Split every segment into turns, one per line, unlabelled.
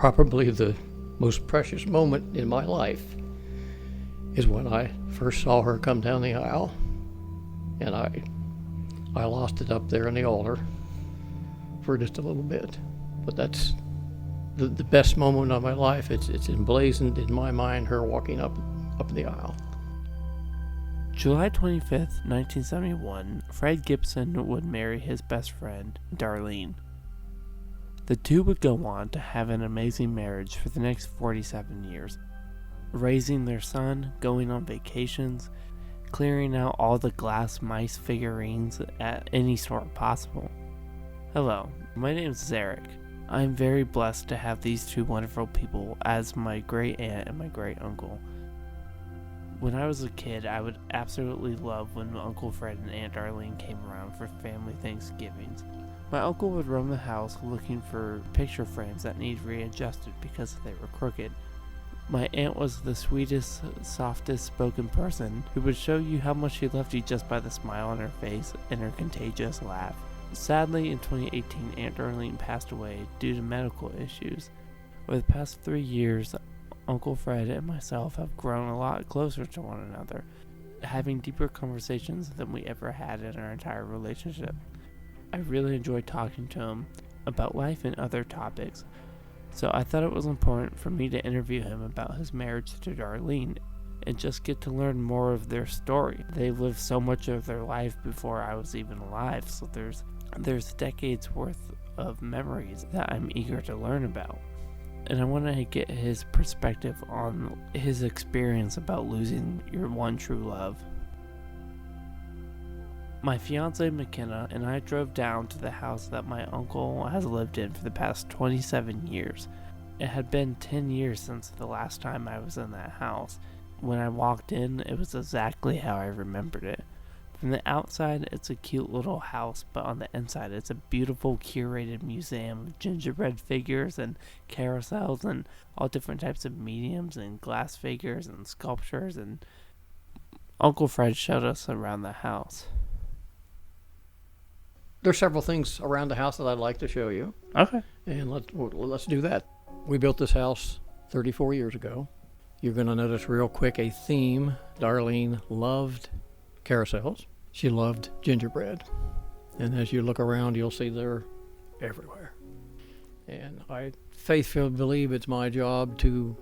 Probably the most precious moment in my life is when I first saw her come down the aisle, and I lost it up there in the altar for just a little bit. But that's the best moment of my life. It's emblazoned in my mind, her walking up the aisle.
July 25th, 1971, Fred Gibson would marry his best friend, Darlene. The two would go on to have an amazing marriage for the next 47 years, raising their son, going on vacations, clearing out all the glass mice figurines at any store possible. Hello, my name is Zarek. I am very blessed to have these two wonderful people as my great aunt and my great uncle. When I was a kid, I would absolutely love when Uncle Fred and Aunt Darlene came around for family Thanksgivings. My uncle would roam the house looking for picture frames that need readjusted because they were crooked. My aunt was the sweetest, softest spoken person who would show you how much she loved you just by the smile on her face and her contagious laugh. Sadly, in 2018, Aunt Darlene passed away due to medical issues. Over the past 3 years, Uncle Fred and myself have grown a lot closer to one another, having deeper conversations than we ever had in our entire relationship. I really enjoyed talking to him about life and other topics, so I thought it was important for me to interview him about his marriage to Darlene and just get to learn more of their story. They lived so much of their life before I was even alive, so there's decades worth of memories that I'm eager to learn about. And I want to get his perspective on his experience about losing your one true love. My fiancée McKenna and I drove down to the house that my uncle has lived in for the past 27 years. It had been 10 years since the last time I was in that house. When I walked in, it was exactly how I remembered it. From the outside, it's a cute little house, but on the inside, it's a beautiful curated museum of gingerbread figures and carousels and all different types of mediums and glass figures and sculptures, and Uncle Fred showed us around the house.
There's several things around the house that I'd like to show you.
Okay.
And let's do that. We built this house 34 years ago. You're going to notice real quick a theme. Darlene loved carousels. She loved gingerbread. And as you look around, you'll see they're everywhere. And I faithfully believe it's my job to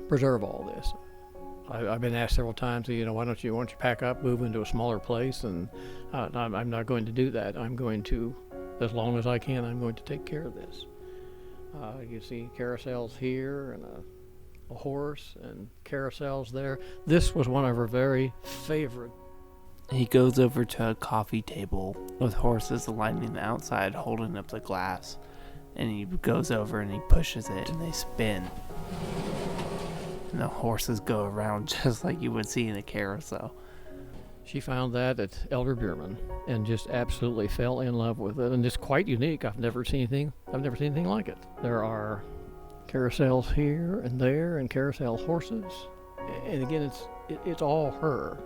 preserve all this. I've been asked several times, why don't you pack up, move into a smaller place? And I'm not going to do that. I'm going to, as long as I can, I'm going to take care of this. You see carousels here and a horse and carousels there. This was one of her very favorite.
He goes over to a coffee table with horses lining the outside holding up the glass. And he goes over and he pushes it and they spin. And the horses go around just like you would see in a carousel.
She found that at Elder Bierman and just absolutely fell in love with it. And it's quite unique. I've never seen anything like it. There are carousels here and there and carousel horses. And again, it's all her.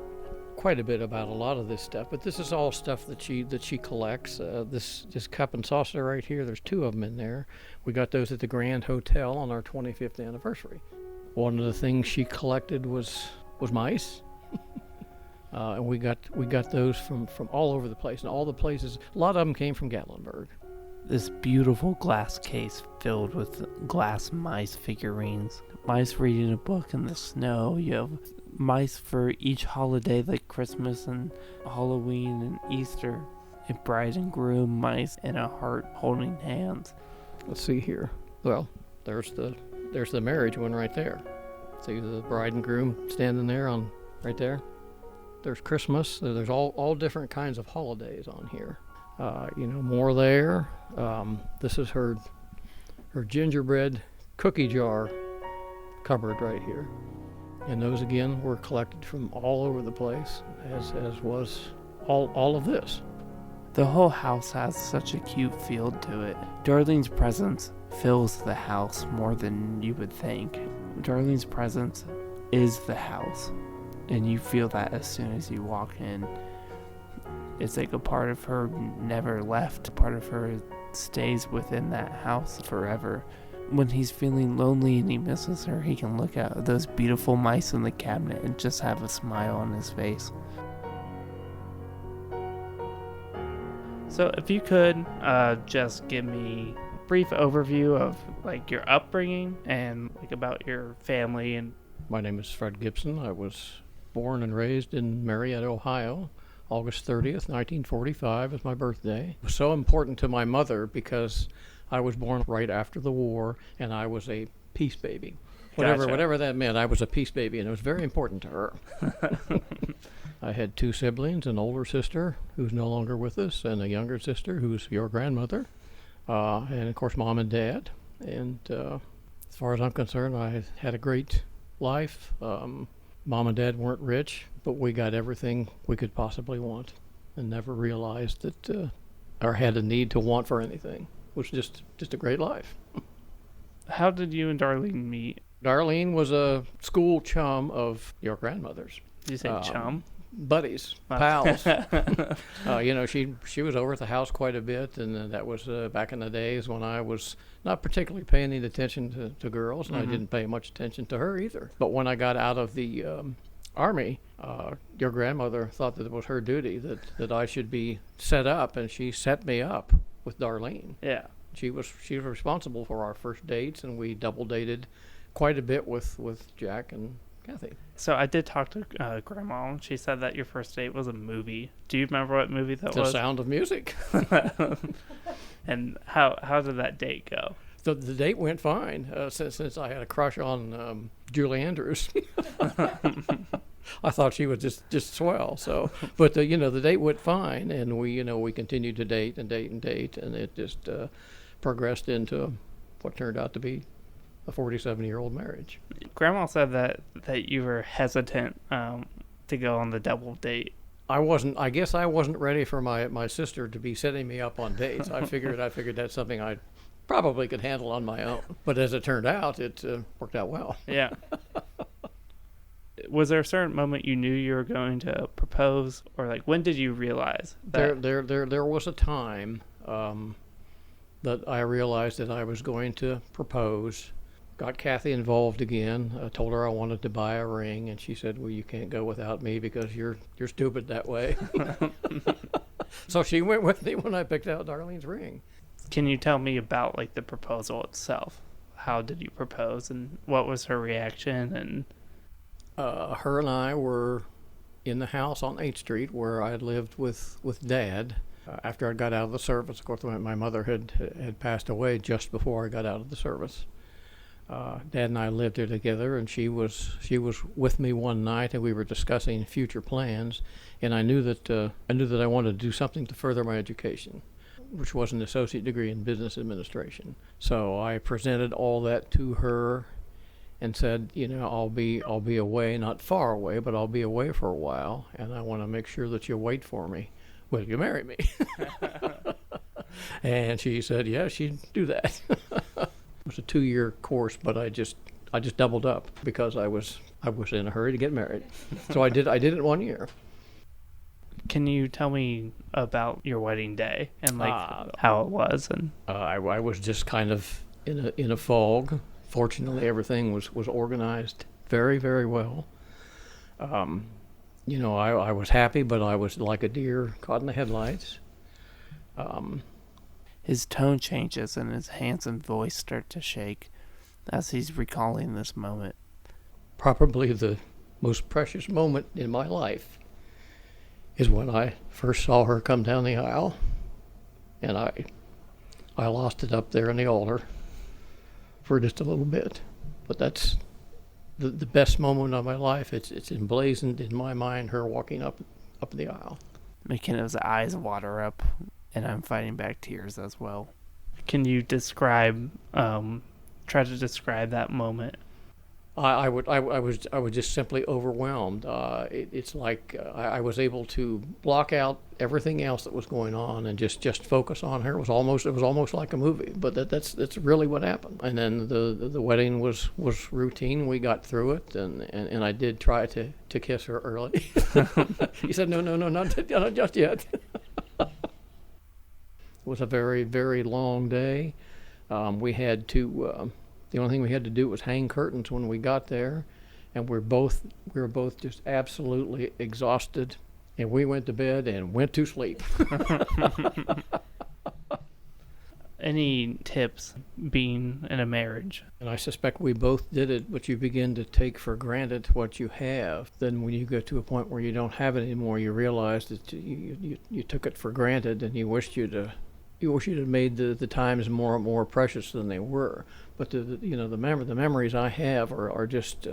Quite a bit about a lot of this stuff, but this is all stuff that she collects. This cup and saucer right here, there's 2 of them in there. We got those at the Grand Hotel on our 25th anniversary. One of the things she collected was mice. And we got those from all over the place, and all the places. A lot of them came from Gatlinburg.
This beautiful glass case filled with glass mice figurines. Mice reading a book in the snow. You have mice for each holiday, like Christmas and Halloween and Easter. A bride and groom mice and a heart holding hands.
Let's see here. Well, there's the marriage one right there. See the bride and groom standing there on right there. There's Christmas. There's all different kinds of holidays on here. More there. This is her gingerbread cookie jar cupboard right here. And those again were collected from all over the place, as was all of this.
The whole house has such a cute feel to it. Darlene's presence fills the house more than you would think. Darlene's presence is the house, and you feel that as soon as you walk in. It's like a part of her never left. A part of her stays within that house forever. When he's feeling lonely and he misses her, he can look at those beautiful mice in the cabinet and just have a smile on his face. So if you could just give me a brief overview of like your upbringing and like about your family. And
My name is Fred Gibson. I was born and raised in Marietta, Ohio. August 30th, 1945 is my birthday. It was so important to my mother because I was born right after the war and I was a peace baby.
Gotcha.
Whatever that meant, I was a peace baby, and it was very important to her. I had two siblings, an older sister who's no longer with us, and a younger sister who's your grandmother, and of course Mom and Dad. And as far as I'm concerned, I had a great life. Mom and Dad weren't rich, but we got everything we could possibly want, and never realized that or had a need to want for anything. It was just a great life.
how did you and Darlene meet?
Darlene was a school chum of your grandmother's.
Did you say chum?
Buddies, pals. She was over at the house quite a bit, and that was back in the days when I was not particularly paying any attention to girls, and I didn't pay much attention to her either. But when I got out of the Army, your grandmother thought that it was her duty that I should be set up, and she set me up with Darlene.
Yeah.
She was responsible for our first dates, and we double dated quite a bit with Jack and Kathy.
So I did talk to Grandma, and she said that your first date was a movie. Do you remember what movie that
The
was?
Sound of Music.
And how did that date go?
The date went fine, since I had a crush on Julie Andrews. I thought she was just swell. So, but the date went fine, and we continued to date, and it just progressed into what turned out to be a 47-year-old marriage.
Grandma said that you were hesitant to go on the double date.
I guess I wasn't ready for my sister to be setting me up on dates. I figured that's something I probably could handle on my own. But as it turned out, it worked out well.
Yeah. Was there a certain moment you knew you were going to propose, or like when did you realize that?
There was a time that I realized that I was going to propose. Got Kathy involved again. I told her I wanted to buy a ring, and she said, "Well, you can't go without me because you're stupid that way." So she went with me when I picked out Darlene's ring.
Can you tell me about like the proposal itself? How did you propose, and what was her reaction? And
her and I were in the house on 8th Street where I had lived with Dad. After I got out of the service, of course, my mother had passed away just before I got out of the service. Dad and I lived there together, and she was with me one night, and we were discussing future plans. And I knew that I wanted to do something to further my education, which was an associate degree in business administration. So I presented all that to her, and said, I'll be away, not far away, but I'll be away for a while, and I want to make sure that you wait for me. Will you marry me? And she said, yeah, she'd do that. It was a 2-year course, but I just doubled up because I was in a hurry to get married. So I did it 1 year.
can you tell me about your wedding day and like how it was? And
I was just kind of in a fog. Fortunately, everything was organized very, very well. I was happy, but I was like a deer caught in the headlights.
His tone changes and his hands and voice start to shake as he's recalling this moment.
Probably the most precious moment in my life is when I first saw her come down the aisle, and I lost it up there in the altar for just a little bit. But that's the best moment of my life. It's emblazoned in my mind, her walking up the aisle.
McKenna's eyes water up, and I'm fighting back tears as well. Can you describe, try to describe that moment?
I was just simply overwhelmed. It's like I was able to block out everything else that was going on and just focus on her. It was almost like a movie, but that's really what happened. And then the wedding was routine. We got through it, and I did try to kiss her early. He said, no, not just yet. It was a very, very long day. We had to. The only thing we had to do was hang curtains when we got there, and we were both just absolutely exhausted, and we went to bed and went to sleep.
Any tips being in a marriage?
And I suspect we both did it, but you begin to take for granted what you have. Then when you get to a point where you don't have it anymore, you realize that you took it for granted, and you wish you'd have made the times more precious than they were. But the memories I have are just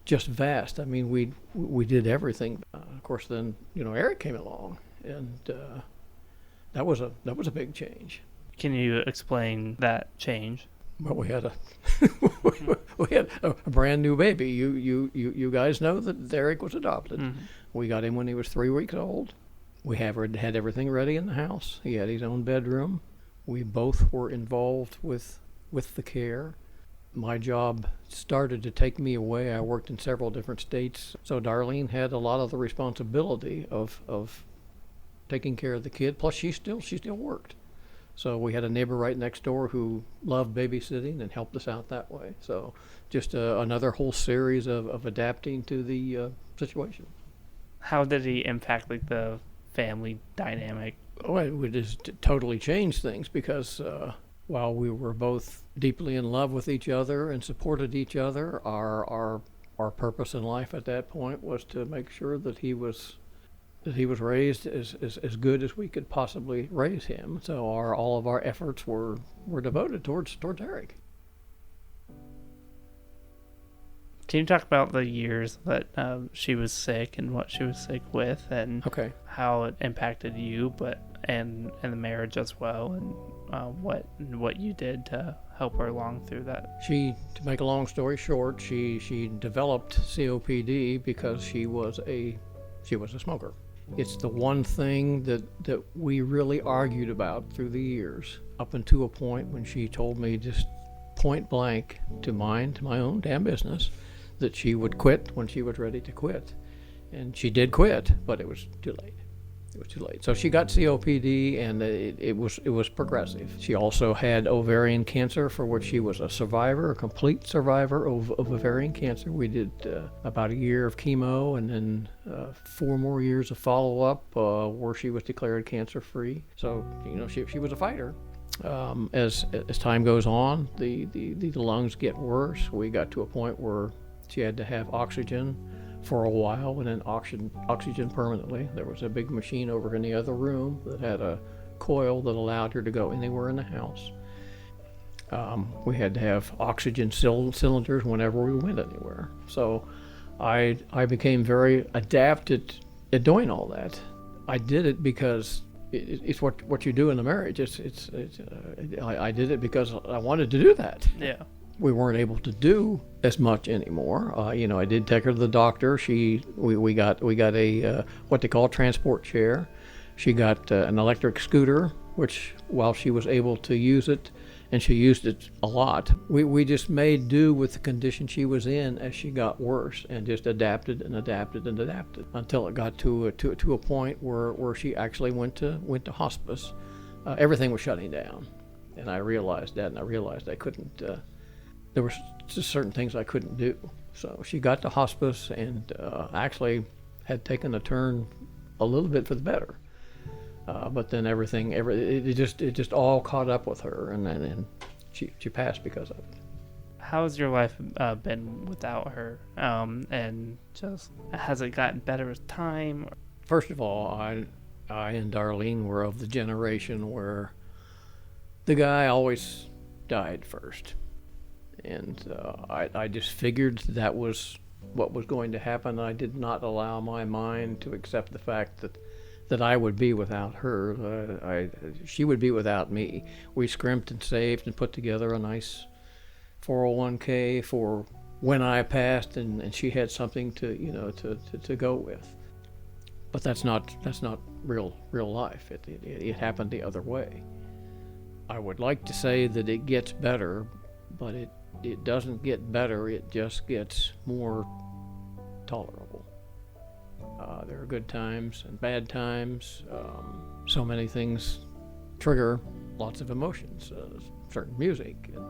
vast. I mean, we did everything. Of course, then Eric came along, and that was a big change.
Can you explain that change?
Well, we had a brand new baby. You guys know that Eric was adopted.
Mm-hmm.
We got him when he was 3 weeks old. We had everything ready in the house. He had his own bedroom. We both were involved with the care. My job started to take me away. I worked in several different states, so Darlene had a lot of the responsibility of taking care of the kid. Plus, she still worked. So we had a neighbor right next door who loved babysitting and helped us out that way. So just another whole series of adapting to the situation.
How did he impact the family dynamic?
Oh, it would just totally change things because while we were both deeply in love with each other and supported each other, our purpose in life at that point was to make sure that he was raised as good as we could possibly raise him. So all of our efforts were devoted towards Eric.
Can you talk about the years that she was sick and what she was sick with, and how it impacted you, and the marriage as well, and what you did to help her along through that?
To make a long story short, she developed COPD because she was a smoker. It's the one thing that we really argued about through the years, up until a point when she told me just point blank to mind my own damn business that she would quit when she was ready to quit. And she did quit, but it was too late. It was too late. So she got COPD, and it was progressive. She also had ovarian cancer, for which she was a complete survivor of ovarian cancer. We did about a year of chemo, and then 4 more years of follow-up where she was declared cancer-free. So she was a fighter. As time goes on, the lungs get worse. We got to a point where she had to have oxygen for a while, and then oxygen permanently. There was a big machine over in the other room that had a coil that allowed her to go anywhere in the house. We had to have oxygen cylinders whenever we went anywhere. So I became very adapted at doing all that. I did it because it's what you do in a marriage. I did it because I wanted to do that.
Yeah.
We weren't able to do as much anymore. I did take her to the doctor. We got a what they call a transport chair. She got an electric scooter, which while she was able to use it, and she used it a lot, we just made do with the condition she was in as she got worse, and just adapted until it got to a point where she actually went to hospice. Everything was shutting down, and I realized that, and I realized I couldn't. There were just certain things I couldn't do. So she got to hospice, and actually had taken a turn a little bit for the better. But then it just all caught up with her, and then she passed because of it.
How has your life been without her? And just has it gotten better with time?
First of all, I and Darlene were of the generation where the guy always died first. And I just figured that was what was going to happen. I did not allow my mind to accept the fact that I would be without her. She would be without me. We scrimped and saved and put together a nice 401k for when I passed, and she had something to go with. But that's not real life. It happened the other way. I would like to say that it gets better, but it doesn't get better, it just gets more tolerable. There are good times and bad times. So many things trigger lots of emotions. certain music. And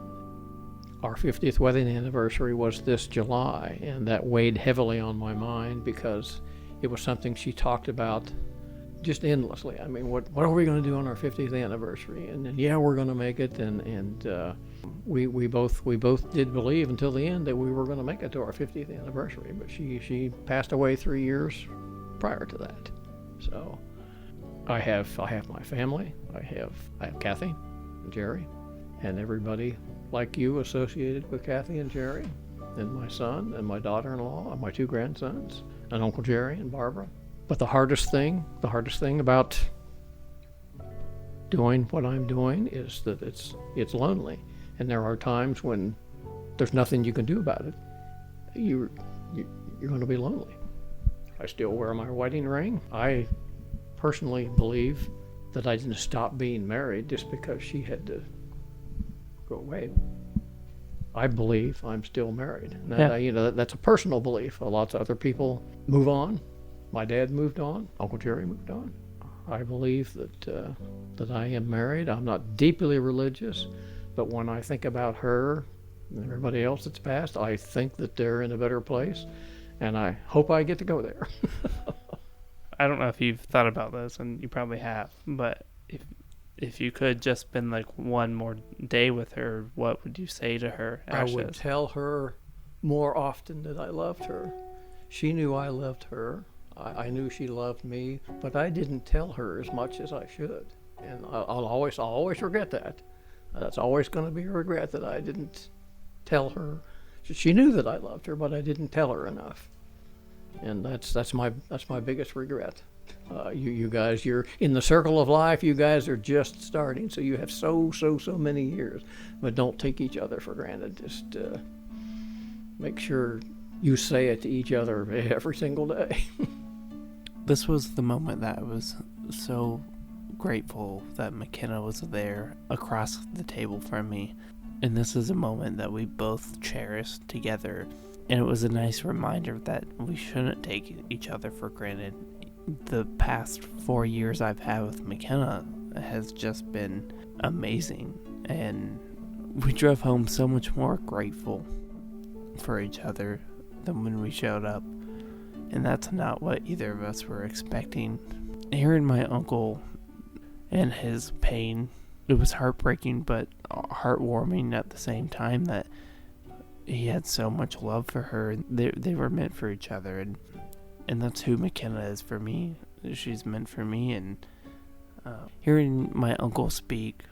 our 50th wedding anniversary was this July, and that weighed heavily on my mind because it was something she talked about just endlessly. I mean, what are we going to do on our 50th anniversary? And then, yeah, we're going to make it. And we both did believe until the end that we were going to make it to our 50th anniversary. But she passed away 3 years prior to that. So I have my family. I have Kathy and Jerry, and everybody like you associated with Kathy and Jerry, and my son and my daughter-in-law and my 2 grandsons, and Uncle Jerry and Barbara. But the hardest thing about doing what I'm doing is that it's lonely, and there are times when there's nothing you can do about it. You're going to be lonely. I still wear my wedding ring. I personally believe that I didn't stop being married just because she had to go away. I believe I'm still married. And that, that's a personal belief. Lots of other people move on. My dad moved on. Uncle Jerry moved on. I believe that I am married. I'm not deeply religious, but when I think about her and everybody else that's passed, I think that they're in a better place, and I hope I get to go there.
I don't know if you've thought about this, and you probably have, but if you could just spend like one more day with her, what would you say to her?
I would tell her more often that I loved her. She knew I loved her. I knew she loved me, but I didn't tell her as much as I should, and I'll always regret that. That's always going to be a regret that I didn't tell her. She knew that I loved her, but I didn't tell her enough, and that's my biggest regret. You guys, you're in the circle of life. You guys are just starting, so you have so many years, but don't take each other for granted. Just make sure you say it to each other every single day.
This was the moment that I was so grateful that McKenna was there across the table from me. And this is a moment that we both cherished together. And it was a nice reminder that we shouldn't take each other for granted. The past 4 years I've had with McKenna has just been amazing. And we drove home so much more grateful for each other than when we showed up. And that's not what either of us were expecting. Hearing my uncle and his pain, it was heartbreaking but heartwarming at the same time that he had so much love for her. They were meant for each other, and that's who McKenna is for me. She's meant for me, and hearing my uncle speak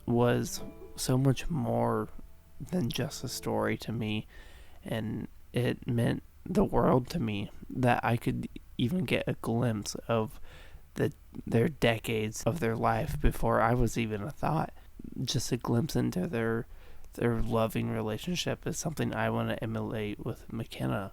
was so much more than just a story to me, and it meant the world to me that I could even get a glimpse of their decades of their life before I was even a thought. Just a glimpse into their loving relationship is something I want to emulate with McKenna.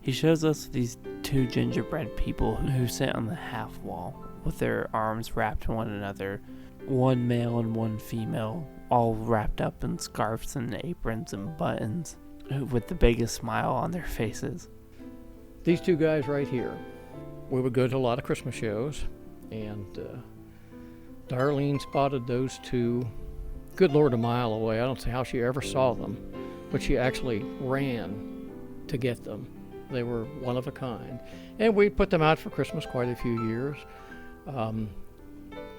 He shows us these 2 gingerbread people who sit on the half wall with their arms wrapped in one another, one male and one female, all wrapped up in scarves and aprons and buttons, with the biggest smile on their faces.
These 2 guys right here, we would go to a lot of Christmas shows, and Darlene spotted those 2, good Lord, a mile away. I don't see how she ever saw them, but she actually ran to get them. They were one of a kind. And we put them out for Christmas quite a few years.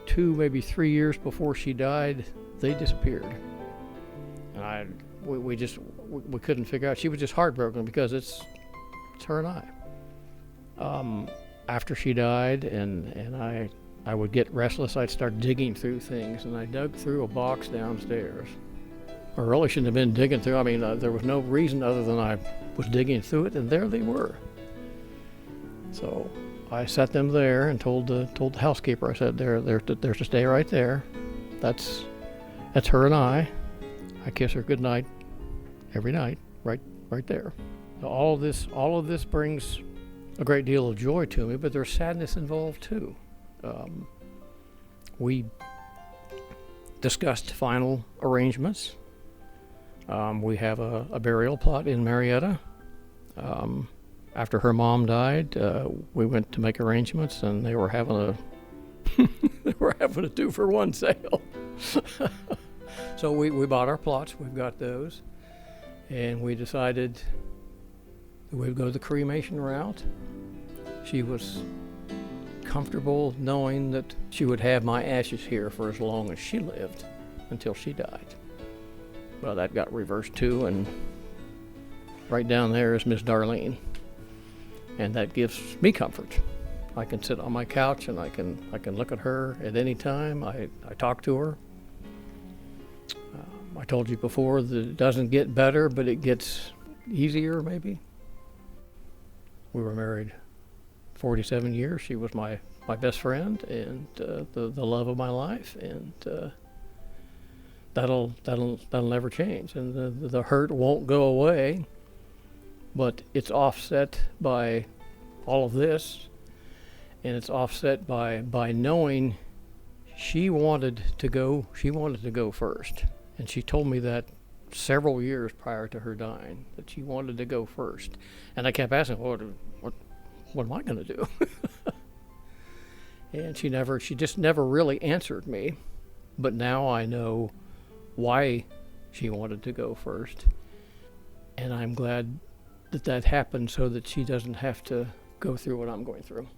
2, maybe 3 years before she died, they disappeared. And we couldn't figure out. She was just heartbroken because it's her and I. After she died, and I would get restless, I'd start digging through things, and I dug through a box downstairs. I really shouldn't have been digging through. I mean, there was no reason other than I was digging through it, and there they were. So I set them there and told the housekeeper, I said, they're to stay right there. That's her and I. I kiss her goodnight every night, right there. So all of this brings a great deal of joy to me, but there's sadness involved too. We discussed final arrangements. We have a burial plot in Marietta. After her mom died, we went to make arrangements, and they were having a they were having a 2-for-1 sale. So we bought our plots. We've got those, and we decided that we'd go the cremation route. She was comfortable knowing that she would have my ashes here for as long as she lived, until she died. Well, that got reversed too, and right down there is Miss Darlene, and that gives me comfort. I can sit on my couch and I can look at her at any time. I talk to her. I told you before that it doesn't get better, but it gets easier maybe. We were married 47 years. She was my best friend and the love of my life, and that'll never change. And the hurt won't go away, but it's offset by all of this, and it's offset by knowing she wanted to go first. And she told me that several years prior to her dying, that she wanted to go first. And I kept asking, what am I going to do? And she just never really answered me. But now I know why she wanted to go first. And I'm glad that happened, so that she doesn't have to go through what I'm going through.